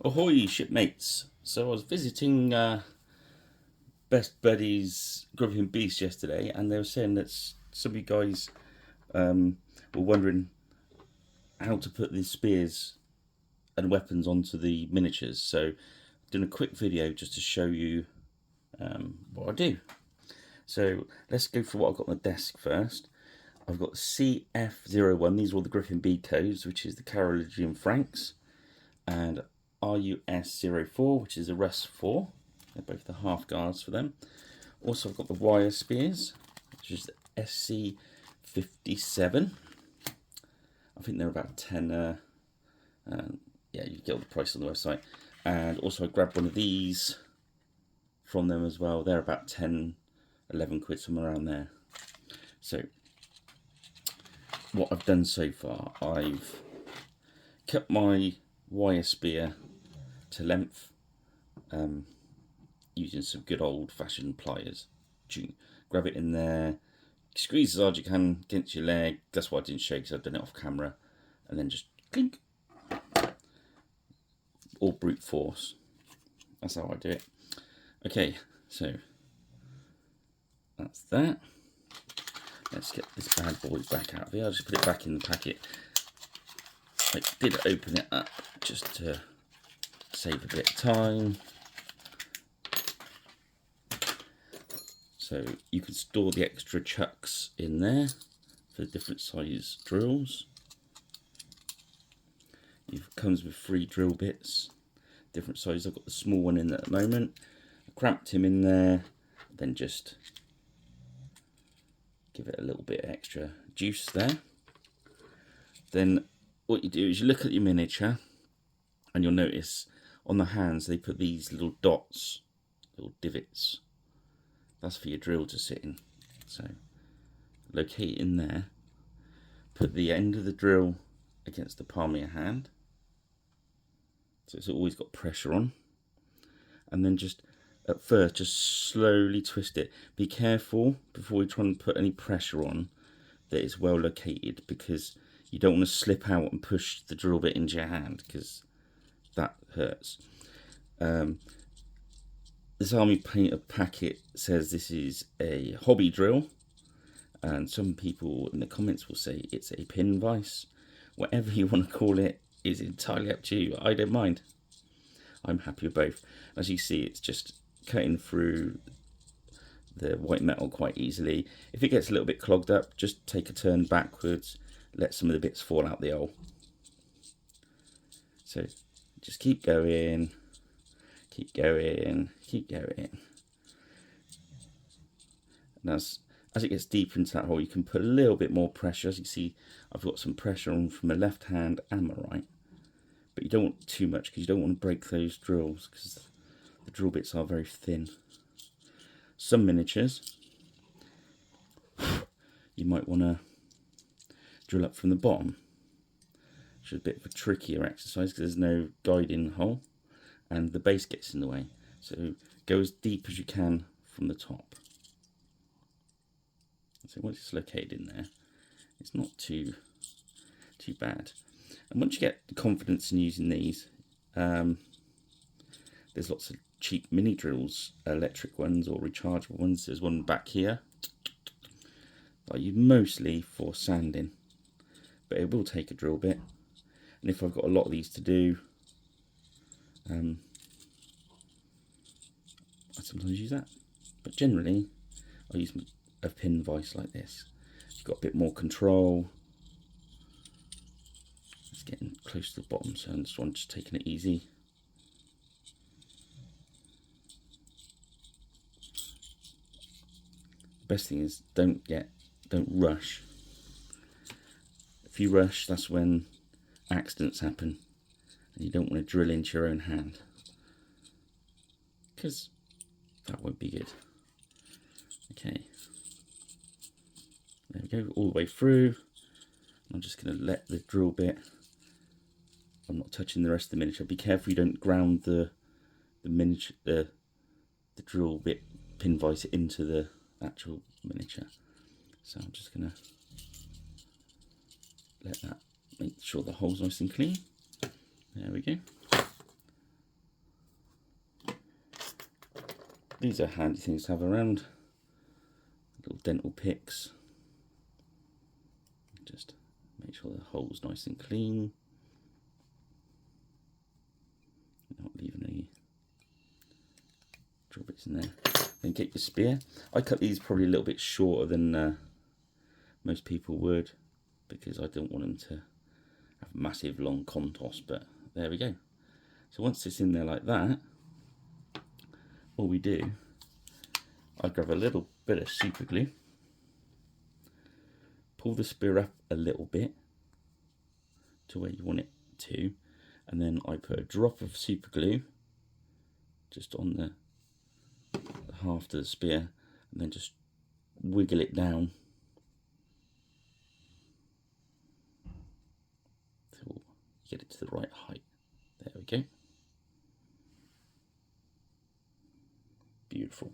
Ahoy, shipmates! So I was visiting Best Buddies Grubbing Beast yesterday, and they were saying that some of you guys were wondering how to put these spears and weapons onto the miniatures. So I've done a quick video just to show you what I do. So let's go for what I've got on the desk first. I've got CF01, these are all the Griffin B codes, which is the Carolingian Franks, and RUS04, which is a Rus 4. They're both the half guards for them. Also, I've got the wire spears, which is the SC57. I think they're about 10. Yeah, you get all the price on the website. And also, I grabbed one of these from them as well. They're about 10, 11 quid, somewhere around there. So, what I've done so far, I've cut my wire spear to length using some good old-fashioned pliers. Grab it in there, squeeze as hard as you can against your leg. That's why I didn't show, because I've done it off camera. And then just clink. All brute force. That's how I do it. Okay, so that's that. Let's get this bad boy back out of here. I'll just put it back in the packet. I did open it up just to save a bit of time. So you can store the extra chucks in there for different size drills. It comes with 3 drill bits, different sizes. I've got the small one in at the moment. I cramped him in there, then just give it a little bit extra juice there. Then what you do is you look at your miniature, and you'll notice on the hands they put these little dots, little divots. That's for your drill to sit in. So locate in there, put the end of the drill against the palm of your hand, so it's always got pressure on, and then just at first just slowly twist it. Be careful before you try and put any pressure on that it's well located, because you don't want to slip out and push the drill bit into your hand, because that hurts. This Army Painter packet says this is a hobby drill, and some people in the comments will say it's a pin vise. Whatever you want to call it is entirely up to you. I don't mind. I'm happy with both. As you see, it's just cutting through the white metal quite easily. If it gets a little bit clogged up, just take a turn backwards, let some of the bits fall out the hole. So just keep going. Keep going, keep going. And as it gets deeper into that hole, you can put a little bit more pressure. As you can see, I've got some pressure on from my left hand and my right. But you don't want too much, because you don't want to break those drills, because the drill bits are very thin. Some miniatures, you might want to drill up from the bottom, which is a bit of a trickier exercise because there's no guiding hole, and the base gets in the way. So go as deep as you can from the top. So once it's located in there, it's not too bad. And once you get confidence in using these, there's lots of cheap mini drills, electric ones or rechargeable ones. There's one back here that I use mostly for sanding, but it will take a drill bit. And if I've got a lot of these to do, I sometimes use that, but generally I use a pin vise like this. You've got a bit more control. It's getting close to the bottom, so I'm just taking it easy. The best thing is don't rush. If you rush, that's when accidents happen, and you don't want to drill into your own hand, because that won't be good. Okay, there we go, all the way through. I'm just going to let the drill bit, I'm not touching the rest of the miniature. Be careful you don't ground the miniature, the drill bit pin vise into the actual miniature. So I'm just going to let that, make sure the hole's nice and clean. There we go. These are handy things to have around. Little dental picks. Just make sure the hole's nice and clean. Not leaving any drill bits in there. Then get your spear. I cut these probably a little bit shorter than most people would, because I don't want them to have massive long contours, but there we go. So once it's in there like that, all we do, I grab a little bit of super glue, pull the spear up a little bit to where you want it to, and then I put a drop of super glue just on the half of the spear, and then just wiggle it down till you get it to the right height. There we go. Beautiful.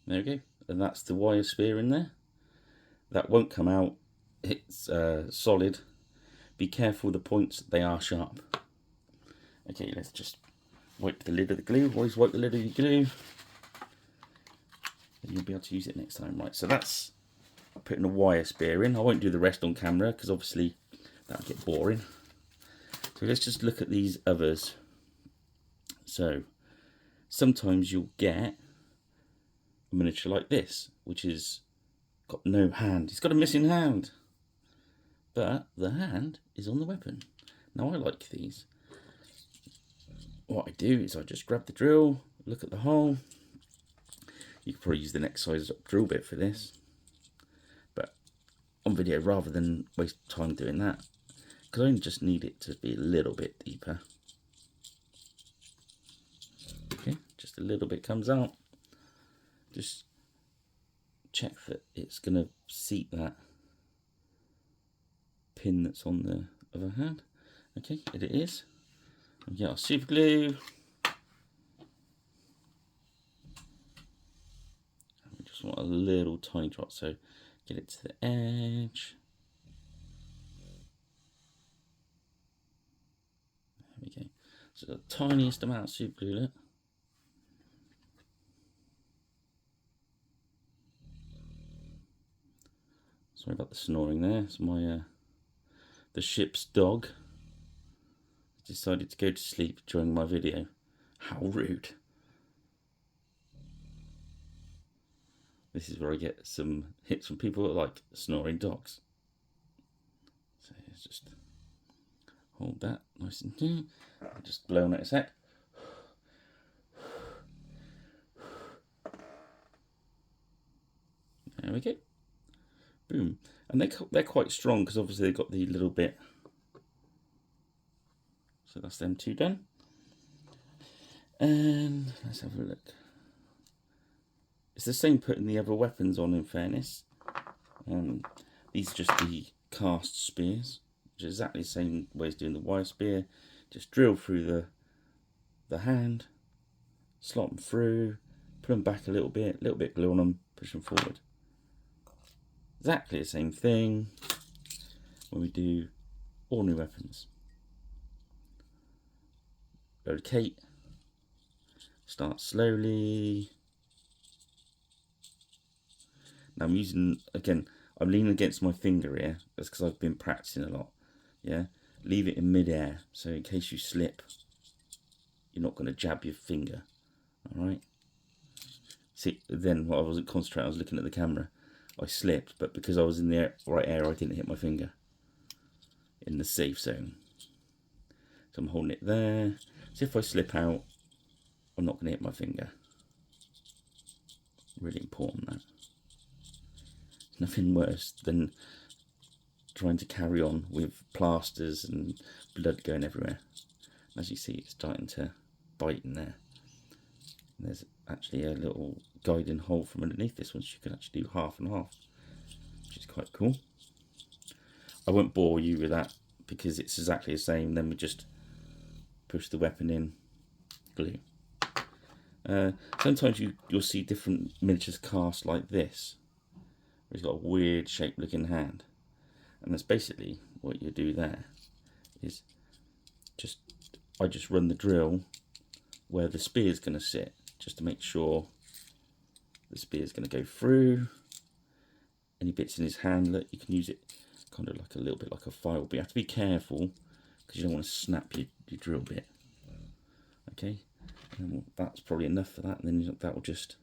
There we go. And that's the wire spear in there. That won't come out. It's solid. Be careful with the points, they are sharp. Okay, let's just wipe the lid of the glue. Always wipe the lid of your glue, and you'll be able to use it next time. Right, so that's putting a wire spear in. I won't do the rest on camera because obviously that'll get boring. So let's just look at these others. So sometimes you'll get a miniature like this, which is got no hand. It's got a missing hand, but the hand is on the weapon. Now I like these. What I do is I just grab the drill, look at the hole. You could probably use the next size up drill bit for this, but on video, rather than waste time doing that, because I only just need it to be a little bit deeper. Okay, just a little bit comes out. Just check that it's going to seat that pin that's on the other hand. Okay, it is. We get our super glue. We just want a little tiny drop, so get it to the edge. There we go. So the tiniest amount of super glue, look. Sorry about the snoring there. It's my the ship's dog decided to go to sleep during my video. How rude. This is where I get some hits from people that like snoring dogs. So let's just hold that nice and neat. Just blow on it a sec. There we go. Boom. And they're quite strong because obviously they've got the little bit. So that's them two done. And let's have a look. It's the same putting the other weapons on, in fairness. These are just the cast spears, which is exactly the same way as doing the wire spear. Just drill through the hand, slot them through, put them back a little bit glue on them, push them forward. Exactly the same thing when we do ordinary weapons. Rotate, start slowly. Now I'm using, again, I'm leaning against my finger here. That's because I've been practicing a lot. Yeah, leave it in mid-air, so in case you slip, you're not going to jab your finger. All right. See, then while I wasn't concentrating, I was looking at the camera. I slipped, but because I was in the right air, I didn't hit my finger in the safe zone. So I'm holding it there. So if I slip out, I'm not going to hit my finger. Really important, that. Nothing worse than trying to carry on with plasters and blood going everywhere. As you see, it's starting to bite in there. And there's actually a little guiding hole from underneath this one, so you can actually do half and half, which is quite cool. I won't bore you with that because it's exactly the same. Then we just push the weapon in, glue. Sometimes you'll see different miniatures cast like this. He's got a weird shaped looking hand, and that's basically what you do there. Is I just run the drill where the spear is going to sit, just to make sure the spear is going to go through. Any bits in his hand, look, you can use it kind of like a little bit like a file, but you have to be careful because you don't want to snap your drill bit. Okay, and that's probably enough for that, and then that will just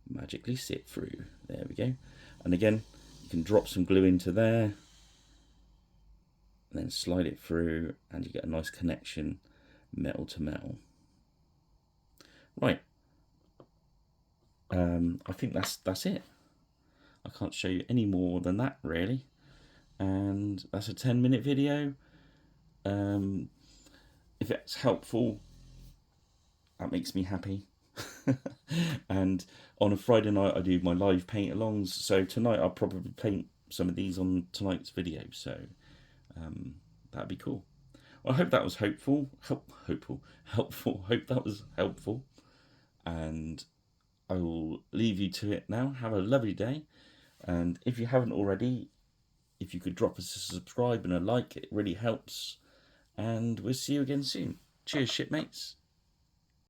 magically sit through. There we go. And again, you can drop some glue into there, and then slide it through, and you get a nice connection, metal to metal. Right. I think that's it. I can't show you any more than that, really. And that's a 10-minute video. If it's helpful, that makes me happy. And on a Friday night, I do my live paint-alongs. So tonight, I'll probably paint some of these on tonight's video. So that'd be cool. Well, I hope that was helpful. Hope that was helpful. And I will leave you to it now. Have a lovely day. And if you haven't already, if you could drop us a subscribe and a like, it really helps. And we'll see you again soon. Cheers, shipmates.